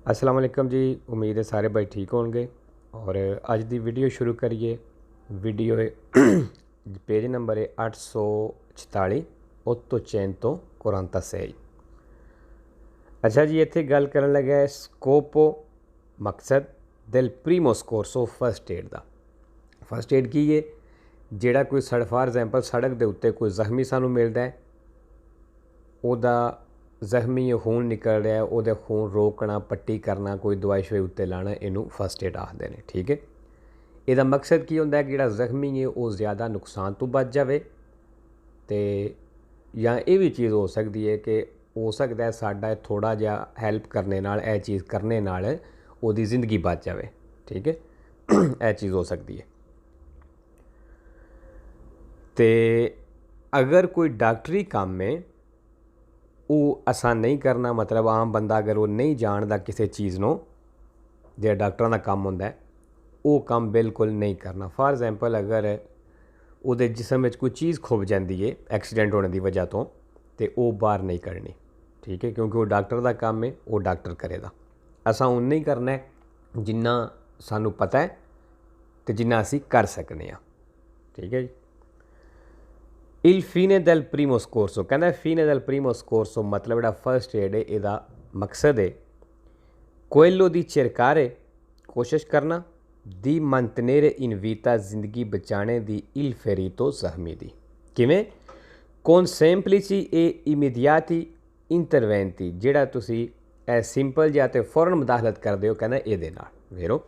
अस्सलाम वालेकुम जी। उम्मीद है सारे भाई ठीक होंगे। और अज दी वीडियो शुरू करिए। वीडियो पेज नंबर है 846 उत्तो चैन तो कुरानता सही। अच्छा जी, इत्थे गल करन लगा है स्कोपो मकसद दिल प्रीमोस कोर्स ऑफ फर्स्ट एड का। फर्स्ट एड की है जिहड़ा कोई फॉर एग्जाम्पल सड़क के उत्ते कोई जख्मी सानू मिलता है, उहदा जख्मी खून निकल रहा है, वो खून रोकना, पट्टी करना, कोई दवाई शवाई उत्ते लाना, इनू फर्स्ट एड आखते हैं। ठीक है, इसका मकसद की होंदा है कि जिहड़ा जख्मी है वो ज़्यादा नुकसान तो बच जाए, तो या ये भी चीज़ हो सकती है कि हो सकता है साडा थोड़ा जिहा हैल्प करने नाल, यह चीज़ करने नाल ओहदी जिंदगी बच जाए। ठीक है, यह चीज़ हो सकती है। तो अगर कोई डॉक्टरी काम है वो आसान नहीं करना, मतलब आम बंदा अगर वो नहीं जानता किसी चीज़ को जो डॉक्टर का काम होंदा है, वो काम बिल्कुल नहीं करना। फॉर एग्जाम्पल अगर वो जिसम में कोई चीज़ खुब जाती है एक्सीडेंट होने की वजह तो वो बाहर नहीं करनी। ठीक है, क्योंकि वो डॉक्टर का काम है, वो डॉक्टर करेगा। असा उन्ना ही करना है जिन्ना सानू पता है तो जिन्ना असी कर सकने। ठीक है जी। इल फीने दल प्रीमोस कोर्सो कहना, फीने दल प्रीमोस कोर्सो मतलब जो फर्स्ट एड है, इसका मकसद है कोयलो दी चिरकारे कोशिश करना दी मंतनेरे इन वीता जिंदगी बचाने दी इल फेरीतो जख्मी दी किमें कौन सैंपलिची ए इमीडियाती इंटरवेंटी जिहड़ा तुसी ए सिंपल जिहा ते फौरन मुदाखलत करदे हो, कहना ये नाल वेरो।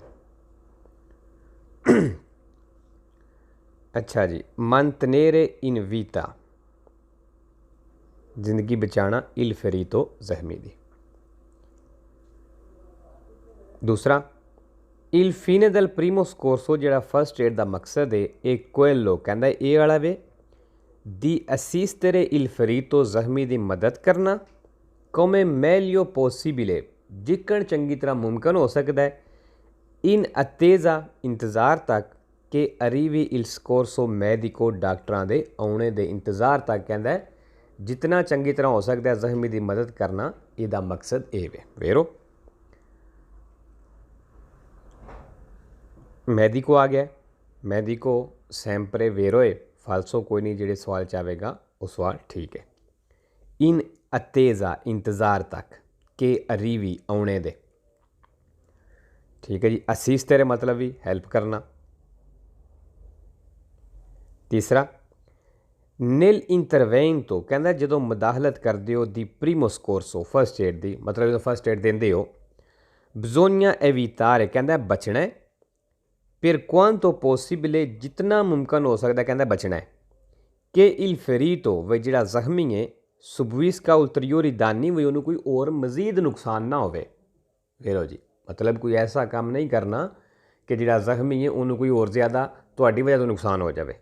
अच्छा जी, मंतनेरे इन वीता जिंदगी बचाना इल फेरीतो जख्मी दी। दूसरा इल फीने दल प्रीमोस कोर्सो जिहड़ा फर्स्ट एड का मकसद है एक कोयलो कहना ये वाला वे दी असीस्tere इल फरीतो जख्मी की मदद करना come meglio possibile जिकन चंगी तरह मुमकिन हो सकता है इन अतेजा इंतज़ार तक के अरीवी इल स्कोर्सो मैडिको डॉक्टरां दे आने दे इंतज़ार तक कहता है जितना चंगी तरह हो सकता है जख्मी की मदद करना, इसका मकसद ये वे वेरो। मैडिको आ गया, मैडिको सैंपरे वेरोए फालसो कोई नहीं, जेडे सवाल चाहेगा वो सवाल ठीक है। इन अतेजा इंतज़ार तक के अरीवी आने दे। ठीक है जी। असीस तेरे मतलब भी हेल्प करना। तीसरा निल इंटरवेन तो कहना जो मुदाखलत करते हो दी प्रीमोस कोर्सो फर्स्ट एड की, मतलब जो फर्स्ट एड देंदे हो बिजोनिया एवितार कहना बचना है, फिर क्वांतो पॉसिबले जितना मुमकिन हो सकता है कहना बचना है कि इल फेरीतो व जिहड़ा जख्मी है सुबविस का उल्तरियोरी दानी हुई उन्होंने कोई और मजीद नुकसान ना होवे। वेरो जी, मतलब कोई ऐसा काम नहीं करना कि जिहड़ा जख्मी है उन्होंने कोई और ज़्यादा तुहाडी वजह तो नुकसान हो जाए।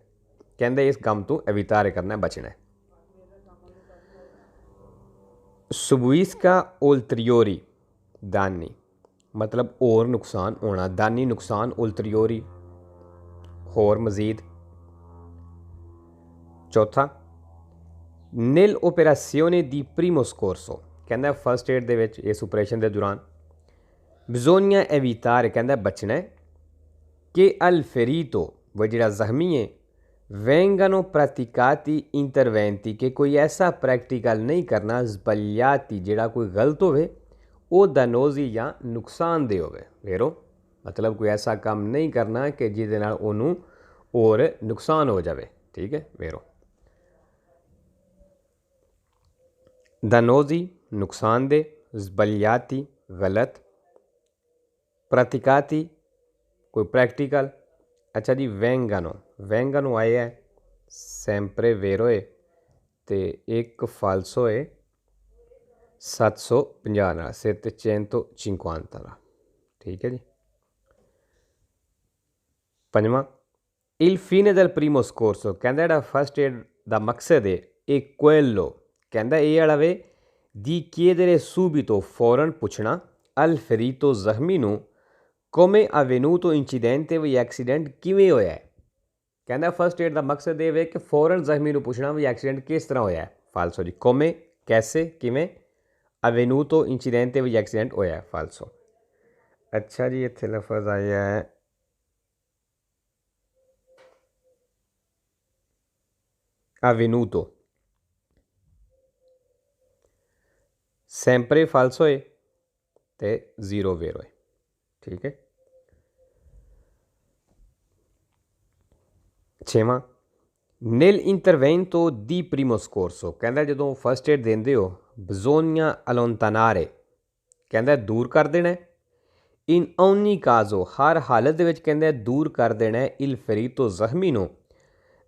कहते इस काम तो एवितार करना बचना है। सुबविस का उल्तरियोरी दानी मतलब और नुकसान होना, दानी नुकसान, उल्तरियोरी होर मजीद। चौथा निल ओपेरासियोने दी प्रीमोस कोर्सो कहना फर्स्ट एड दे इस ऑपरेशन के दौरान बिजोनिया एवितार कहना बचना है कि अल फेरीतो व जिहड़ा जख्मी है वेंगनो प्रातिकाती इंटरवेंटी के कोई ऐसा प्रैक्टिकल नहीं करना जबलियाती जिहड़ा कोई गलत होवे वो दनोजी या नुकसानदेह होवे। वेरो मतलब कोई ऐसा काम नहीं करना कि जिहदे नाल ओनू और नुकसान हो जाए। ठीक है, वेरो दनोजी नुकसानदेह, जबलियाती गलत, प्रतिकाती कोई प्रैक्टिकल। अच्छा जी, वेंगनो वेंगनो आया है सैंपरे वेरोए तो एक फालसो है 750 सिर ते चैन तो 50। ठीक है जी। पंजवां इल फीने दल प्रीमोस कोर्सो कहता जो फर्स्ट एड का मकसद है एक कोयलो कहता ये वाला वे दी chiedere subito फौरन पूछना अल फेरीतो जख्मी नू come avvenuto इंसीडेंट व एक्सीडेंट किवें होया है। कहता फर्स्ट एड का मकसद ये वे कि फौरन जख्मी नू पूछना भी एक्सीडेंट किस तरह होया है। फालसो जी, come कैसे किवें, avvenuto इंसीडेंट व एक्सीडेंट होया है फालसो। अच्छा जी, इत्थे लफज आया है avvenuto, sempre falso है ते zero vero है। ठीक है। छेवां, nel intervento di primo scorso कहंदा ਜਦੋਂ फर्स्ट एड ਦਿੰਦੇ ਹੋ bisogna allontanare कहंदा दूर कर देना है। in ogni caso हर हालत ਦੇ ਵਿੱਚ ਕਹਿੰਦਾ दूर कर देना है il ferito ਜ਼ਖਮੀ ਨੂੰ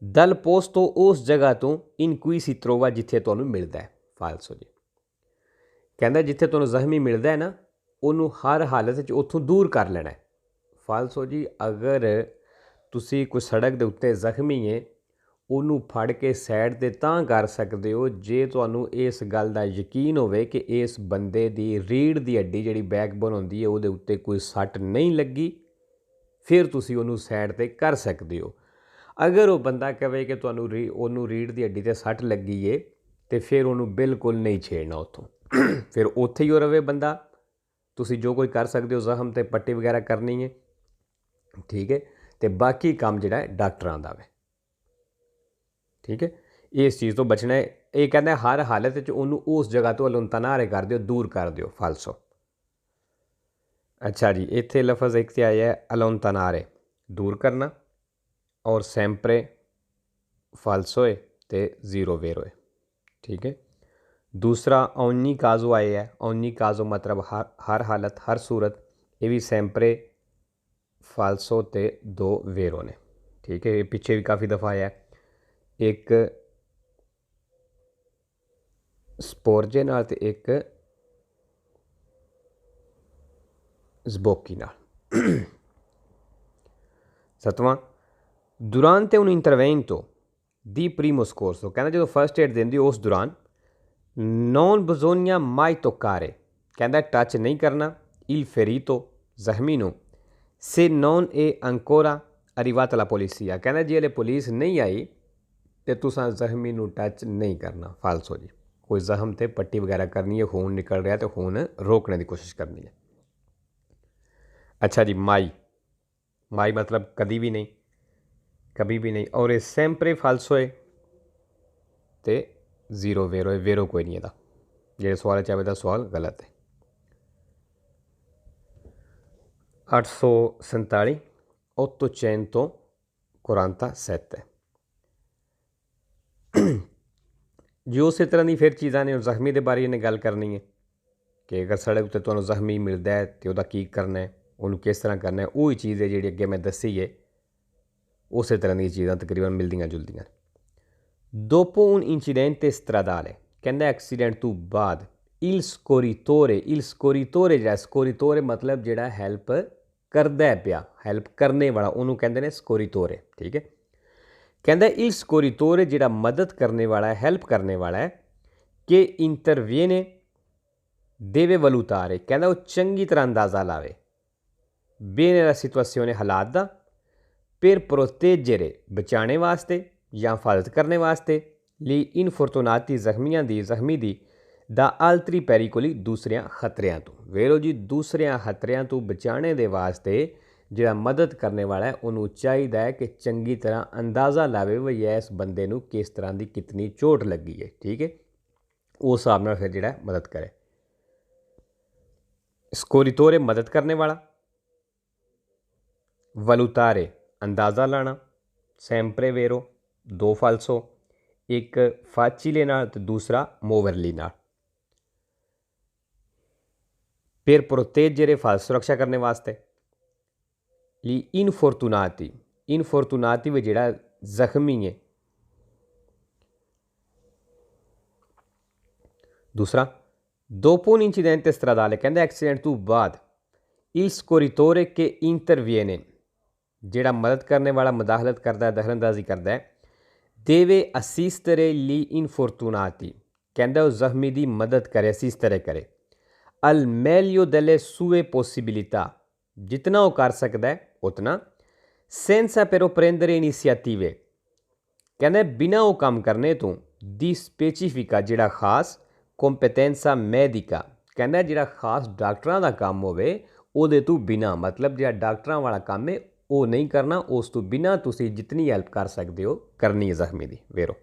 dal posto ਉਸ ਜਗ੍ਹਾ ਤੋਂ in cui si trova ਜਿੱਥੇ ਤੁਹਾਨੂੰ ਮਿਲਦਾ ਹੈ। ਫਾਲਸੋ ਜੀ ਕਹਿੰਦਾ ਜਿੱਥੇ ਤੁਹਾਨੂੰ ਜ਼ਖਮੀ ਮਿਲਦਾ ਹੈ ਨਾ ਉਹਨੂੰ ਹਰ ਹਾਲਤ ਵਿੱਚ ਉੱਥੋਂ ਦੂਰ ਕਰ ਲੈਣਾ ਹੈ। ਫਾਲਸੋ ਜੀ ਅਗਰ ਤੁਸੀਂ ਕੋਈ ਸੜਕ ਦੇ ਉੱਤੇ ਜ਼ਖਮੀ ਹੈ ਉਹਨੂੰ ਫੜ ਕੇ ਸਾਈਡ 'ਤੇ ਤਾਂ ਕਰ ਸਕਦੇ ਹੋ ਜੇ ਤੁਹਾਨੂੰ ਇਸ ਗੱਲ ਦਾ ਯਕੀਨ ਹੋਵੇ ਕਿ ਇਸ ਬੰਦੇ ਦੀ ਰੀੜ੍ਹ ਦੀ ਹੱਡੀ ਜਿਹੜੀ ਬੈਕਬੋਨ ਹੁੰਦੀ ਹੈ ਉਹਦੇ ਉੱਤੇ ਕੋਈ ਸੱਟ ਨਹੀਂ ਲੱਗੀ, ਫਿਰ ਤੁਸੀਂ ਉਹਨੂੰ ਸਾਈਡ 'ਤੇ ਕਰ ਸਕਦੇ ਹੋ। ਅਗਰ ਉਹ ਬੰਦਾ ਕਹੇ ਕਿ ਤੁਹਾਨੂੰ ਉਹਨੂੰ ਰੀੜ੍ਹ ਦੀ ਹੱਡੀ 'ਤੇ ਸੱਟ ਲੱਗੀ ਏ ਤੇ ਫਿਰ ਉਹਨੂੰ ਬਿਲਕੁਲ ਨਹੀਂ ਛੇੜਨਾ ਉੱਥੋਂ, ਫਿਰ ਉੱਥੇ ਹੀ ਉਹ ਰਵੇ ਬੰਦਾ। ਤੁਸੀਂ ਜੋ ਕੋਈ ਕਰ ਸਕਦੇ ਹੋ ਜ਼ਖਮ 'ਤੇ ਪੱਟੀ ਵਗੈਰਾ ਕਰਨੀ ਹੈ, ਠੀਕ ਹੈ, ਅਤੇ ਬਾਕੀ ਕੰਮ ਜਿਹੜਾ ਡਾਕਟਰਾਂ ਦਾ ਵੇ। ਠੀਕ ਹੈ, ਇਸ ਚੀਜ਼ ਤੋਂ ਬਚਣਾ ਹੈ। ਇਹ ਕਹਿੰਦਾ ਹਰ ਹਾਲਤ ਵਿੱਚ ਉਹਨੂੰ ਉਸ ਜਗ੍ਹਾ ਤੋਂ ਅਲੋਂਤਨਾਰੇ ਕਰ ਦਿਓ, ਦੂਰ ਕਰ ਦਿਓ। ਫਾਲਸੋ। ਅੱਛਾ ਜੀ, ਇੱਥੇ ਲਫ਼ਜ਼ ਇੱਕ ਤੇ ਆਇਆ ਅਲੋਂਤਨਾਰੇ ਦੂਰ ਕਰਨਾ ਔਰ ਸੈਂਪਰੇ ਫਾਲਸੋ ਹੈ ਅਤੇ ਜ਼ੀਰੋ ਵੇਰੋ ਹੈ। ਠੀਕ ਹੈ। ਦੂਸਰਾ ਔਨੀ ਕਾਜ਼ੋ ਆਇਆ ਹੈ। ਔਨੀ ਕਾਜ਼ੋ ਮਤਲਬ ਹਰ ਹਾਲਤ, ਹਰ ਸੂਰਤ। ਇਹ ਵੀ ਸੈਂਪਰੇ ਫਾਲਸੋ ਅਤੇ ਦੋ ਵੇਰੋ ਨੇ। ਠੀਕ ਹੈ, ਇਹ ਪਿੱਛੇ ਵੀ ਕਾਫੀ ਦਫਾ ਆਇਆ। ਇੱਕ ਸਪੋਰਜੇ ਨਾਲ ਅਤੇ ਇੱਕ ਜ਼ਬੋਕੀ ਨਾਲ। ਸੱਤਵਾਂ, ਦੁਰਾਂਤੇ un intervento di primo soccorso ਕਹਿੰਦਾ ਜਦੋਂ ਫਸਟ ਏਡ ਦਿੰਦੀ ਉਸ ਦੌਰਾਨ non bisogna mai toccare ਕਹਿੰਦਾ ਟੱਚ ਨਹੀਂ ਕਰਨਾ il ferito ਜ਼ਖਮੀ ਨੂੰ se non è ancora arrivata la polizia ਕਹਿੰਦਾ ਜੇ ਹਲੇ ਪੁਲਿਸ ਨਹੀਂ ਆਈ ਤੇ ਤੁਸੀਂ ਜ਼ਖਮੀ ਨੂੰ ਟੱਚ ਨਹੀਂ ਕਰਨਾ। ਫਾਲਸੋ ਜੀ, ਕੋਈ ਜ਼ਖਮ 'ਤੇ ਪੱਟੀ ਵਗੈਰਾ ਕਰਨੀ ਹੈ, ਖੂਨ ਨਿਕਲ ਰਿਹਾ ਤੇ ਖੂਨ ਰੋਕਣੇ ਦੀ ਕੋਸ਼ਿਸ਼ ਕਰਨੀ ਹੈ। ਅੱਛਾ ਜੀ, ਮਾਈ ਮਤਲਬ ਕਦੀ ਵੀ ਨਹੀਂ, ਕभी भी नहीं। और ये sempre ਫਾਲਸੋ ਹੈ ਅਤੇ ਜ਼ੀਰੋ ਵੇਰੋ ਹੈ। ਵੇਰੋ ਕੋਈ ਨਹੀਂ ਇਹਦਾ। ਜਿਹੜੇ ਸਵਾਲ ਚਾਹੇ ਦਾ ਸਵਾਲ ਗਲਤ ਹੈ। 847 847 ਜੋ ਉਸੇ ਤਰ੍ਹਾਂ ਦੀ ਫਿਰ ਚੀਜ਼ਾਂ ਨੇ। ਜ਼ਖਮੀ ਦੇ ਬਾਰੇ ਇਹਨੇ ਗੱਲ ਕਰਨੀ ਹੈ ਕਿ ਅਗਰ ਸੜਕ ਉੱਤੇ ਤੁਹਾਨੂੰ ਜ਼ਖਮੀ ਮਿਲਦਾ ਹੈ ਅਤੇ ਉਹਦਾ ਕੀ ਕਰਨਾ ਹੈ, ਉਹਨੂੰ ਕਿਸ ਤਰ੍ਹਾਂ ਕਰਨਾ ਹੈ। ਉਹੀ ਚੀਜ਼ ਹੈ ਜਿਹੜੀ ਅੱਗੇ ਮੈਂ ਦੱਸੀ ਹੈ। ਉਸੇ ਤਰ੍ਹਾਂ ਦੀਆਂ ਚੀਜ਼ਾਂ ਤਕਰੀਬਨ ਮਿਲਦੀਆਂ ਜੁਲਦੀਆਂ। dopo un incidente stradale ਕਹਿੰਦਾ ਐਕਸੀਡੈਂਟ ਤੋਂ ਬਾਅਦ il scorritore ਜਿਹੜਾ ਸਕੋਰੀਤੋਰੇ ਮਤਲਬ ਜਿਹੜਾ ਹੈਲਪ ਕਰਦਾ ਪਿਆ, ਹੈਲਪ ਕਰਨੇ ਵਾਲਾ, ਉਹਨੂੰ ਕਹਿੰਦੇ ਨੇ ਸਕੋਰੀਤੋਰੇ। ਠੀਕ ਹੈ। ਕਹਿੰਦਾ il scorritore ਜਿਹੜਾ ਮਦਦ ਕਰਨੇ ਵਾਲਾ ਹੈ, ਹੈਲਪ ਕਰਨੇ ਵਾਲਾ ਹੈ ਕਿ interviene deve valutare ਕਹਿੰਦਾ ਉਹ ਚੰਗੀ ਤਰ੍ਹਾਂ ਅੰਦਾਜ਼ਾ ਲਾਵੇ bene la situazione ਹਾਲਾਤ ਦਾ per proteggere ਬਚਾਉਣੇ ਵਾਸਤੇ ਜਾਂ ਹਿਫਾਜ਼ਤ ਕਰਨੇ ਵਾਸਤੇ ਲਈ ਇਨਫੋਰਟੂਨਾਤੀ ਜ਼ਖਮੀ ਦੀ ਦਾ ਆਲਤਰੀ ਪੈਰੀਕੋਲੀ ਦੂਸਰਿਆਂ ਖਤਰਿਆਂ ਤੋਂ। ਵੇਰੋ ਜੀ, ਦੂਸਰਿਆਂ ਖਤਰਿਆਂ ਤੋਂ ਬਚਾਉਣੇ ਦੇ ਵਾਸਤੇ ਜਿਹੜਾ ਮਦਦ ਕਰਨੇ ਵਾਲਾ ਹੈ ਉਹਨੂੰ ਚਾਹੀਦਾ ਹੈ ਕਿ ਚੰਗੀ ਤਰ੍ਹਾਂ ਅੰਦਾਜ਼ਾ ਲਾਵੇ ਵੀ ਇਸ ਬੰਦੇ ਨੂੰ ਕਿਸ ਤਰ੍ਹਾਂ ਦੀ ਕਿਤਨੀ ਚੋਟ ਲੱਗੀ ਹੈ। ਠੀਕ ਹੈ, ਉਸ ਹਿਸਾਬ ਨਾਲ ਫਿਰ ਜਿਹੜਾ ਮਦਦ ਕਰੇ। ਸਕੋਰੀਤੋਰੇ ਮਦਦ ਕਰਨੇ ਵਾਲਾ, ਵਲੂਤਾਰੇ ਅੰਦਾਜ਼ਾ ਲਾਣਾ, ਸੈਂਪਰੇ ਵੇਰੋ ਦੋ ਫਾਲਸੋ, ਇੱਕ ਫਾਚੀਲੇ ਨਾਲ ਅਤੇ ਦੂਸਰਾ ਮੋਵਰਲੀ ਨਾਲ। ਫਿਰ ਪ੍ਰੋਤੇਜਰੇ ਫਾਲਸ ਸੁਰੱਖਿਆ ਕਰਨੇ ਵਾਸਤੇ ਲਈ ਇਨਫੋਰਟੂਨਾਤੀ ਵੀ ਜਿਹੜਾ ਜ਼ਖਮੀ ਹੈ। ਦੂਸਰਾ dopo un incidente stradale ਕਹਿੰਦਾ ਐਕਸੀਡੈਂਟ ਤੋਂ ਬਾਅਦ il scorritore che interviene ਜਿਹੜਾ ਮਦਦ ਕਰਨੇ ਵਾਲਾ ਮਦਾਖਲਤ ਕਰਦਾ ਹੈ, ਦਖਲਅੰਦਾਜ਼ੀ ਕਰਦਾ ਹੈ, deve assistere gli infortunati ਕਹਿੰਦਾ ਉਹ ਜ਼ਖਮੀ ਦੀ ਮਦਦ ਕਰੇ, ਅਸਿਸਟਰੇ ਕਰੇ al meglio delle sue possibilità ਜਿਤਨਾ ਉਹ ਕਰ ਸਕਦਾ ਹੈ ਉਤਨਾ senza però prendere iniziative ਕਹਿੰਦਾ ਬਿਨਾਂ ਉਹ ਕੰਮ ਕਰਨੇ ਤੋਂ ਦੀ ਸਪੈਸੀਫਿਕਾ ਜਿਹੜਾ ਖਾਸ ਕੰਪੀਟੈਂਸਾ ਮੈਡੀਕਾ ਕਹਿੰਦਾ ਜਿਹੜਾ ਖਾਸ ਡਾਕਟਰਾਂ ਦਾ ਕੰਮ ਹੋਵੇ ਉਹਦੇ ਤੋਂ ਬਿਨਾ, ਮਤਲਬ ਜਿਹੜਾ ਡਾਕਟਰਾਂ ਵਾਲਾ ਕੰਮ ਹੈ ਉਹ ਨਹੀਂ ਕਰਨਾ, ਉਸ ਤੋਂ ਬਿਨਾ ਤੁਸੀਂ ਜਿਤਨੀ ਹੈਲਪ ਕਰ ਸਕਦੇ ਹੋ ਕਰਨੀ ਹੈ ਜ਼ਖਮੀ ਦੀ। ਵੇਰੋ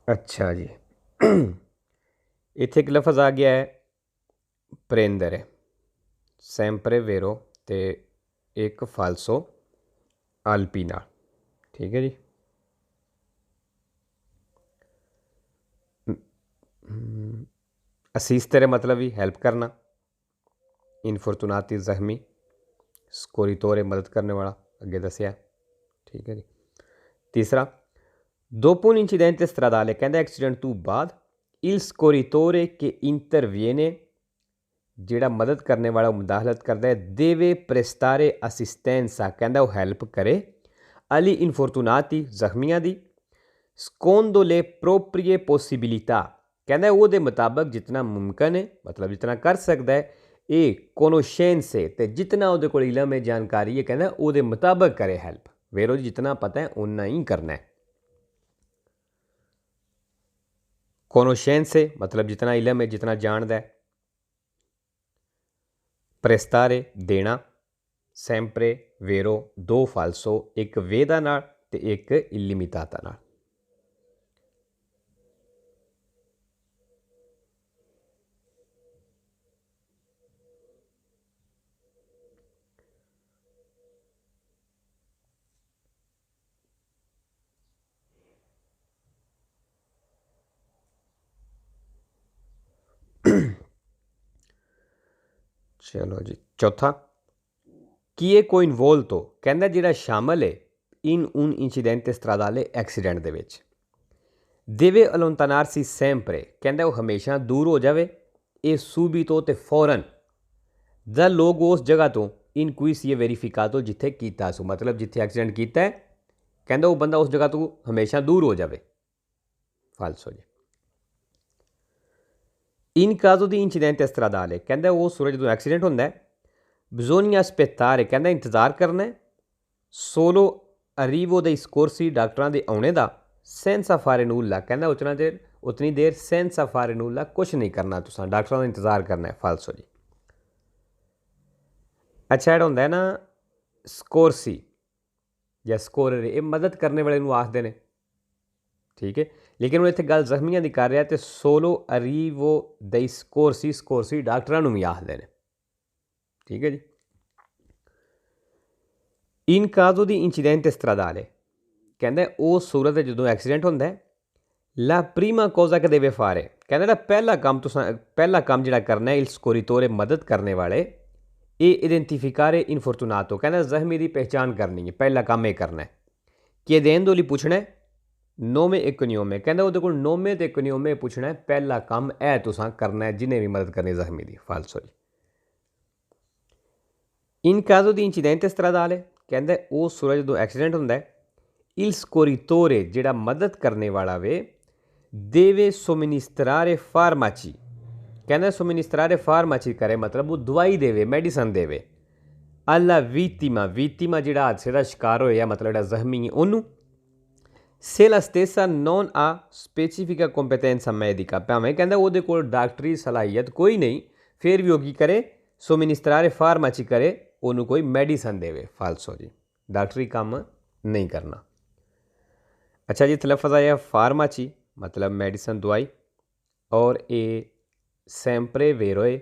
ਅੱਛਾ ਜੀ, ਇੱਥੇ ਇੱਕ ਲਫ਼ਜ਼ ਆ ਗਿਆ ਹੈ ਪ੍ਰੇਂਦਰੇ, ਸੈਂਪਰੇ ਵੇਰੋ ਤੇ ਇੱਕ ਫਾਲਸੋ ਆਲਪੀ ਨਾਲ। ਠੀਕ ਹੈ ਜੀ, ਅਸੀਸਤਰੇ ਮਤਲਬ ਵੀ ਹੈਲਪ ਕਰਨਾ, ਇਨਫੋਰਚੂਨਾਤੀ ਜ਼ਖਮੀ, ਸਕੋਰੀਤੋਰੇ ਮਦਦ ਕਰਨੇ ਵਾਲਾ, ਅੱਗੇ ਦੱਸਿਆ। ਠੀਕ ਹੈ ਜੀ, ਤੀਸਰਾ dopo un incidente stradale, ਕਹਿੰਦਾ ਐਕਸੀਡੈਂਟ ਤੋਂ ਬਾਅਦ il scorritore che interviene, ਜਿਹੜਾ ਮਦਦ ਕਰਨੇ ਵਾਲਾ ਮੁਦਾਖਲਤ ਕਰਦਾ ਹੈ, deve prestare assistenza, ਕਹਿੰਦਾ ਉਹ ਹੈਲਪ ਕਰੇ agli infortunati, ਜ਼ਖਮੀਆਂ ਦੀ, secondo le proprie possibilità, ਕਹਿੰਦਾ ਉਹਦੇ ਮੁਤਾਬਕ ਜਿਤਨਾ ਮੁਮਕਿਨ ਹੈ, ਮਤਲਬ ਜਿਤਨਾ ਕਰ ਸਕਦਾ ਹੈ, ਇਹ ਕੋਨੋਸ਼ੈਂਸੇ ਤੇ ਜਿਤਨਾ ਉਹਦੇ ਕੋਲ ਇਲਮ ਹੈ, ਜਾਣਕਾਰੀ ਹੈ, ਕਹਿੰਦਾ ਉਹਦੇ ਮੁਤਾਬਕ ਕਰੇ ਹੈਲਪ। ਵੇਰੋ ਜਿਤਨਾ ਪਤਾ ਹੈ ਉਨਾ ਹੀ ਕਰਨਾ ਹੈ। ਕੋਨੋਸ਼ੈਂਸੇ ਮਤਲਬ ਜਿਤਨਾ ਇਲਮ ਹੈ, ਜਿਤਨਾ ਜਾਣਦਾ ਹੈ। ਪ੍ਰੈਸਤਾਰੇ ਦੇਣਾ, ਸੈਂਪਰੇ ਵੇਰੋ ਦੋ ਫਾਲਸੋ, ਇੱਕ ਵੇਦਾ ਨਾਲ ਤੇ ਇੱਕ ਇਲਿਮਿਤਾਤਾ ਨਾਲ। ਚਲੋ ਜੀ, ਚੌਥਾ ਕੀ ਇਹ ਕੋਈ ਇਨਵੋਲਤੋ, ਕਹਿੰਦਾ ਜਿਹੜਾ ਸ਼ਾਮਲ ਹੈ ਇਨ ਉਨ ਇੰਸੀਡੈਂਟੇ ਸਟਰਾਦਾਲੇ, ਐਕਸੀਡੈਂਟ ਦੇ ਵਿੱਚ, ਦੇਵੇ ਅਲੋਂਤਾਨਾਰਸੀ ਸੈਂਪਰੇ, ਕਹਿੰਦਾ ਉਹ ਹਮੇਸ਼ਾ ਦੂਰ ਹੋ ਜਾਵੇ, ਇਹ ਸੂਬੀਤੋ ਤੇ ਫੌਰਨ, ਦਾ ਲੋਕ ਉਸ ਜਗ੍ਹਾ ਤੋਂ ਇਨ ਕੁਈ ਸੀ ਵੈਰੀਫਿਕਾਤੋ, ਜਿੱਥੇ ਕੀਤਾ ਸੋ, ਮਤਲਬ ਜਿੱਥੇ ਐਕਸੀਡੈਂਟ ਕੀਤਾ ਹੈ, ਕਹਿੰਦਾ ਉਹ ਬੰਦਾ ਉਸ ਜਗ੍ਹਾ ਤੋਂ ਹਮੇਸ਼ਾ ਦੂਰ ਹੋ ਜਾਵੇ। ਫਾਲਸੋ ਜੀ, ਇਨ ਕਾਜ਼ੋ ਦੀ ਇੰਸੀਡੈਂਟੇ ਸਟਰਾਦਾਲੇ, ਕਹਿੰਦਾ ਉਹ ਸੂਰਜ ਜਦੋਂ ਐਕਸੀਡੈਂਟ ਹੁੰਦਾ ਹੈ, ਬਿਜ਼ੋਨੀਆ ਸਪੈਤਾਰੇ, ਕਹਿੰਦਾ ਇੰਤਜ਼ਾਰ ਕਰਨਾ ਹੈ, ਸੋਲੋ ਅਰੀਵੋ ਦੇ ਸਕੋਰਸੀ, ਡਾਕਟਰਾਂ ਦੇ ਆਉਣੇ ਦਾ, ਸੈਂਸਾ ਫਾਰੇ ਨੂਲਾ, ਕਹਿੰਦਾ ਉਤਨੀ ਦੇਰ ਸੈਂਸਾ ਫਾਰੇ ਨੂਲਾ, ਕੁਛ ਨਹੀਂ ਕਰਨਾ, ਤੁਸੀਂ ਡਾਕਟਰਾਂ ਦਾ ਇੰਤਜ਼ਾਰ ਕਰਨਾ ਹੈ। ਫਾਲਸੋ ਜੀ, ਅੱਛਾ ਜਿਹੜਾ ਹੁੰਦਾ ਹੈ ਨਾ ਸਕੋਰਸੀ ਜਾਂ ਸਕੋਰਰ, ਇਹ ਮਦਦ ਕਰਨੇ ਵਾਲੇ ਨੂੰ ਆਖਦੇ ਨੇ। ਠੀਕ ਹੈ, ਲੇਕਿਨ ਉਹ ਇੱਥੇ ਗੱਲ ਜ਼ਖਮੀਆਂ ਦੀ ਕਰ ਰਿਹਾ, ਤੇ ਸੋਲੋ ਅਰੀਵੋ ਦਈ ਸਕੋਰਸੀ, ਸਕੋਰਸੀ ਡਾਕਟਰਾਂ ਨੂੰ ਵੀ ਆਖਦੇ ਨੇ। ਠੀਕ ਹੈ ਜੀ, ਇਨ ਕਾਜ਼ੋ ਦੀ ਇੰਸੀਡੈਂਟੇ ਸਟਰਾਦਾਲੇ, ਕਹਿੰਦਾ ਉਹ ਸੂਰਤ ਜਦੋਂ ਐਕਸੀਡੈਂਟ ਹੁੰਦਾ ਹੈ, ਲਾ ਪ੍ਰੀਮਾ ਕੋਜ਼ਾ ਕਿ ਦੇਵੇ ਫਾਰੇ, ਕਹਿੰਦਾ ਪਹਿਲਾ ਕੰਮ ਜਿਹੜਾ ਕਰਨਾ ਹੈ, ਇਲ ਸਕੋਰੀਤੋਰੇ ਮਦਦ ਕਰਨੇ ਵਾਲੇ, ਇਹ ਇਡੈਂਟੀਫਿਕਾਰੇ ਇਨਫੋਰਚੂਨਾਤੋ, ਕਹਿੰਦਾ ਜ਼ਖਮੀ ਦੀ ਪਹਿਚਾਣ ਕਰਨੀ ਹੈ, ਪਹਿਲਾ ਕੰਮ ਇਹ ਕਰਨਾ ਹੈ। ਕਿ ਦੇਣ ਦੋ ਲਈ ਪੁੱਛਣਾ ਨੋਮੇ ਇੱਕ ਨਿਯੋਮੇ, ਕਹਿੰਦਾ ਉਹਦੇ ਕੋਲ ਨੋਮੇ ਤੇ ਇੱਕ ਨਿਯੋਮੇ ਪੁੱਛਣਾ, ਪਹਿਲਾ ਕੰਮ ਇਹ ਤੁਸੀਂ ਕਰਨਾ ਹੈ ਜਿਹਨੇ ਵੀ ਮਦਦ ਕਰਨੀ ਜ਼ਖਮੀ ਦੀ। ਫਾਲਸੋ ਜੀ, ਇਨ ਕਾਜ਼ੋ ਦੀ ਇੰਸੀਡੈਂਟੇ ਸਟਰਾਦਾਲੇ, ਕਹਿੰਦਾ ਉਹ ਸੂਰਜ ਜਦੋਂ ਐਕਸੀਡੈਂਟ ਹੁੰਦਾ ਹੈ, ਇਲ ਸਕੋਰੀਤੋਰੇ ਜਿਹੜਾ ਮਦਦ ਕਰਨੇ ਵਾਲਾ ਵੇ, ਦੇਵੇ ਸੋਮਿਨਿਸਟਰਾਰੇ ਫਾਰਮਾਚੀ, ਕਹਿੰਦਾ ਸੋਮਿਨਿਸਟਰਾਰੇ ਫਾਰਮਾਚੀ ਕਰੇ, ਮਤਲਬ ਉਹ ਦਵਾਈ ਦੇਵੇ, ਮੈਡੀਸਨ ਦੇਵੇ, alla vittima, vittima ਜਿਹੜਾ ਹਾਦਸੇ ਦਾ ਸ਼ਿਕਾਰ ਹੋਇਆ, ਮਤਲਬ ਜਿਹੜਾ ਜ਼ਖਮੀ ਹੈ ਉਹਨੂੰ, se la stessa non ha specifica competenza medica, ਭਾਵੇਂ ਕਹਿੰਦਾ ਉਹਦੇ ਕੋਲ ਡਾਕਟਰੀ ਸਲਾਹੀਅਤ ਕੋਈ ਨਹੀਂ, ਫਿਰ ਵੀ ਉਹ ਕੀ ਕਰੇ, ਸੋਮਿਨਿਸਟਰਾਰੇ ਫਾਰਮਾਚੀ ਕਰੇ, ਉਹਨੂੰ ਕੋਈ ਮੈਡੀਸਨ ਦੇਵੇ। ਫਾਲਸੋ ਜੀ, ਡਾਕਟਰੀ ਕੰਮ ਨਹੀਂ ਕਰਨਾ। ਅੱਛਾ ਜੀ, ਇੱਥੇ ਲਫ਼ਜ਼ ਆਇਆ ਫਾਰਮਾਚੀ, ਮਤਲਬ ਮੈਡੀਸਨ ਦਵਾਈ, ਔਰ ਇਹ ਸੈਂਪਰੇ ਵੇਰੋਏ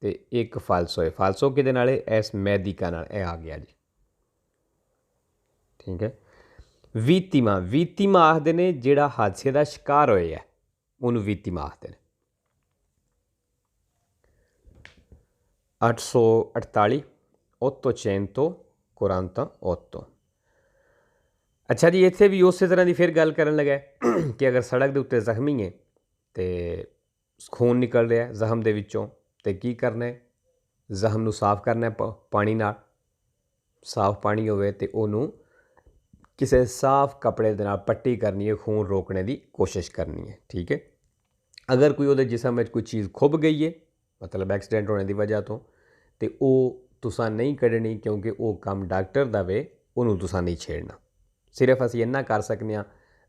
ਤੇ ਇੱਕ ਫਾਲਸੋ ਹੈ। ਫਾਲਸੋ ਕਿਹਦੇ ਨਾਲ ਹੈ, ਐਸ ਮੈਡੀਕਾ ਨਾਲ, ਇਹ ਆ ਗਿਆ ਜੀ। ਠੀਕ ਹੈ, ਵੀਤੀਮਾ, ਵੀਤੀਮਾ ਆਖਦੇ ਨੇ ਜਿਹੜਾ ਹਾਦਸੇ ਦਾ ਸ਼ਿਕਾਰ ਹੋਇਆ ਹੈ, ਉਹਨੂੰ ਵੀਤੀਮਾ ਆਖਦੇ ਨੇ। 848 848। ਅੱਛਾ ਜੀ, ਇੱਥੇ ਵੀ ਉਸੇ ਤਰ੍ਹਾਂ ਦੀ ਫਿਰ ਗੱਲ ਕਰਨ ਲੱਗਾ ਕਿ ਅਗਰ ਸੜਕ ਦੇ ਉੱਤੇ ਜ਼ਖਮੀ ਹੈ ਅਤੇ ਖੂਨ ਨਿਕਲ ਰਿਹਾ ਜ਼ਖਮ ਦੇ ਵਿੱਚੋਂ, ਤੇ ਕੀ ਕਰਨਾ ਹੈ, ਜ਼ਖਮ ਨੂੰ ਸਾਫ਼ ਕਰਨਾ ਪਾਣੀ ਨਾਲ, ਸਾਫ਼ ਪਾਣੀ ਹੋਵੇ ਤੇ ਉਹਨੂੰ ਕਿਸੇ ਸਾਫ਼ ਕੱਪੜੇ ਦੇ ਨਾਲ ਪੱਟੀ ਕਰਨੀ ਹੈ, ਖੂਨ ਰੋਕਣੇ ਦੀ ਕੋਸ਼ਿਸ਼ ਕਰਨੀ ਹੈ। ਠੀਕ ਹੈ, ਅਗਰ ਕੋਈ ਉਹਦੇ ਜਿਸਮ ਵਿੱਚ ਕੋਈ ਚੀਜ਼ ਖੁੱਭ ਗਈ ਹੈ, ਮਤਲਬ ਐਕਸੀਡੈਂਟ ਹੋਣੇ ਦੀ ਵਜ੍ਹਾ ਤੋਂ, ਤੇ ਉਹ ਤੁਸੀਂ ਨਹੀਂ ਕੱਢਣੀ, ਕਿਉਂਕਿ ਉਹ ਕੰਮ ਡਾਕਟਰ ਦਾ ਵੇ, ਉਹਨੂੰ ਤੁਸੀਂ ਨਹੀਂ ਛੇੜਨਾ। ਸਿਰਫ ਅਸੀਂ ਇੰਨਾ ਕਰ ਸਕਦੇ ਹਾਂ,